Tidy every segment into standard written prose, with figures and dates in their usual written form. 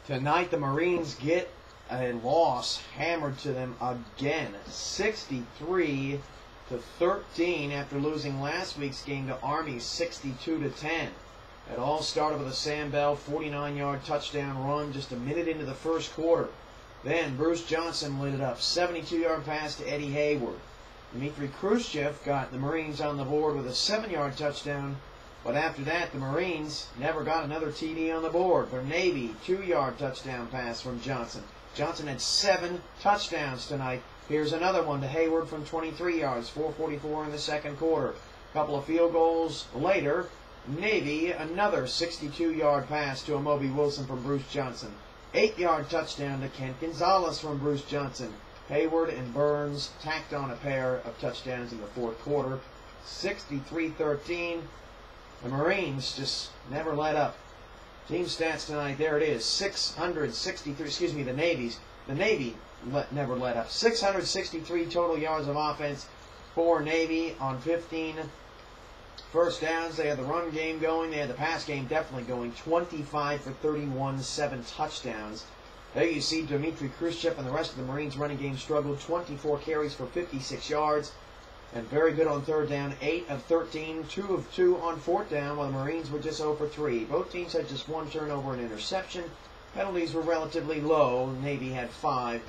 Tonight, the Marines get a loss hammered to them again, 63-13 after losing last week's game to Army 62-10. It all started with a Sam Bell 49-yard touchdown run just a minute into the first quarter. Then Bruce Johnson lit it up, 72-yard pass to Eddie Hayward. Dmitry Khrushchev got the Marines on the board with a 7-yard touchdown, but after that, the Marines never got another TD on the board. For Navy, 2-yard touchdown pass from Johnson. Johnson had 7 touchdowns tonight. Here's another one to Hayward from 23 yards, 4:44 in the second quarter. A couple of field goals later, Navy, another 62-yard pass to Amobi Wilson from Bruce Johnson. 8-yard touchdown to Kent Gonzalez from Bruce Johnson. Hayward and Burns tacked on a pair of touchdowns in the fourth quarter. 63-13. The Marines just never let up. Team stats tonight, there it is. 663, the Navy never let up. 663 total yards of offense for Navy on 15 first downs. They had the run game going. They had the pass game definitely going. 25 for 31, 7 touchdowns. There you see Dmitry Khrushchev and the rest of the Marines running game struggled. 24 carries for 56 yards. And very good on third down, 8 of 13, 2 of 2 on fourth down, while the Marines were just 0 for 3. Both teams had just 1 turnover and interception. Penalties were relatively low. Navy had 5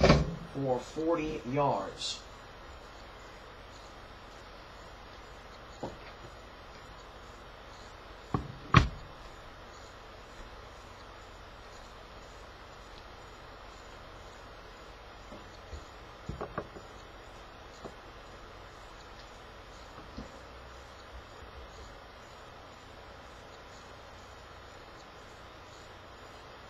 for 40 yards.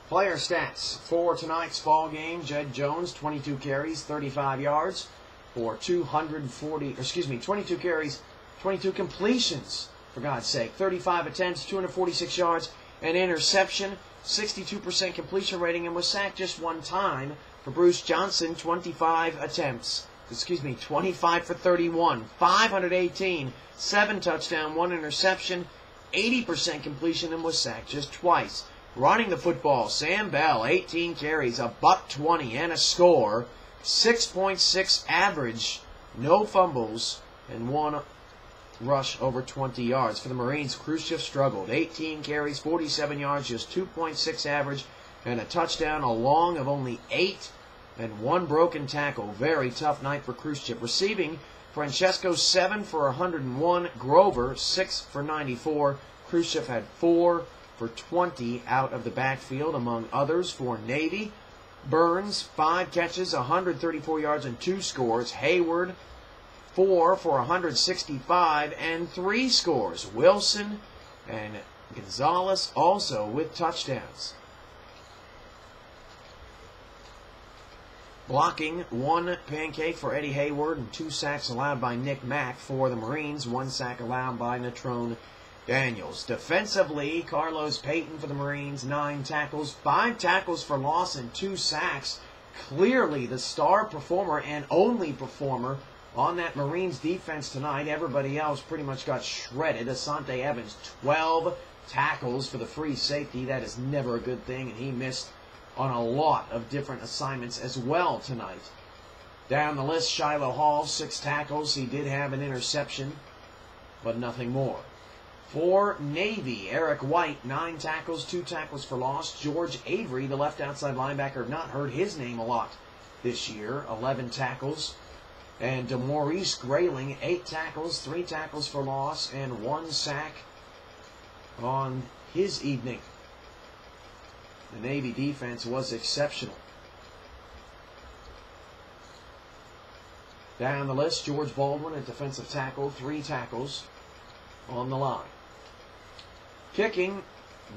Player stats for tonight's ball game. Jed Jones, 22 carries, 35 yards for 22 carries, 22 completions, for God's sake. 35 attempts, 246 yards, an interception, 62% completion rating, and was sacked just 1 time. For Bruce Johnson, 25 for 31, 518, 7 touchdowns, 1 interception, 80% completion, and was sacked just twice. Running the football, Sam Bell, 18 carries, $120 and a score, 6.6 average, no fumbles, and 1 rush over 20 yards. For the Marines, Khrushchev struggled, 18 carries, 47 yards, just 2.6 average, and a touchdown, a long of only 8, and 1 broken tackle. Very tough night for Khrushchev. Receiving, Francesco, 7 for 101, Grover, 6 for 94. Khrushchev had 4 for 20 out of the backfield, among others. For Navy, Burns, 5 catches, 134 yards, and 2 scores. Hayward, 4 for 165 and 3 scores. Wilson and Gonzalez also with touchdowns. Blocking, 1 pancake for Eddie Hayward and 2 sacks allowed by Nick Mack. For the Marines, 1 sack allowed by Natrone Daniels. Defensively, Carlos Payton for the Marines, 9 tackles, 5 tackles for loss, and 2 sacks. Clearly the star performer and only performer on that Marines defense tonight. Everybody else pretty much got shredded. Asante Evans, 12 tackles for the free safety. That is never a good thing, and he missed on a lot of different assignments as well tonight. Down the list, Shiloh Hall, 6 tackles. He did have an interception, but nothing more. For Navy, Eric White, 9 tackles, 2 tackles for loss. George Avery, the left outside linebacker, have not heard his name a lot this year, 11 tackles. And DeMaurice Grayling, 8 tackles, 3 tackles for loss, and 1 sack on his evening. The Navy defense was exceptional. Down the list, George Baldwin, a defensive tackle, 3 tackles on the line. Kicking,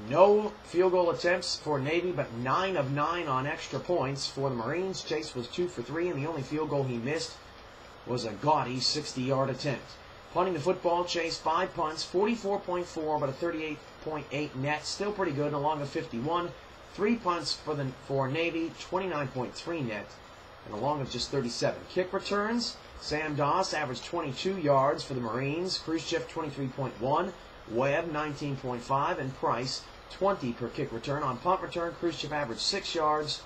no field goal attempts for Navy, but 9 of 9 on extra points. For the Marines, Chase was 2 for 3, and the only field goal he missed was a gaudy 60-yard attempt. Punting the football, Chase, 5 punts, 44.4, but a 38.8 net. Still pretty good, along with 51. 3 punts for Navy, 29.3 net, and along with just 37. Kick returns, Sam Doss averaged 22 yards for the Marines. Khrushchev, 23.1. Webb, 19.5. And Price, 20 per kick return. On punt return, Khrushchev averaged 6 yards.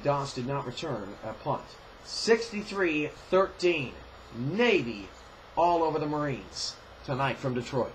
Doss did not return a punt. 63-13. Navy all over the Marines tonight from Detroit.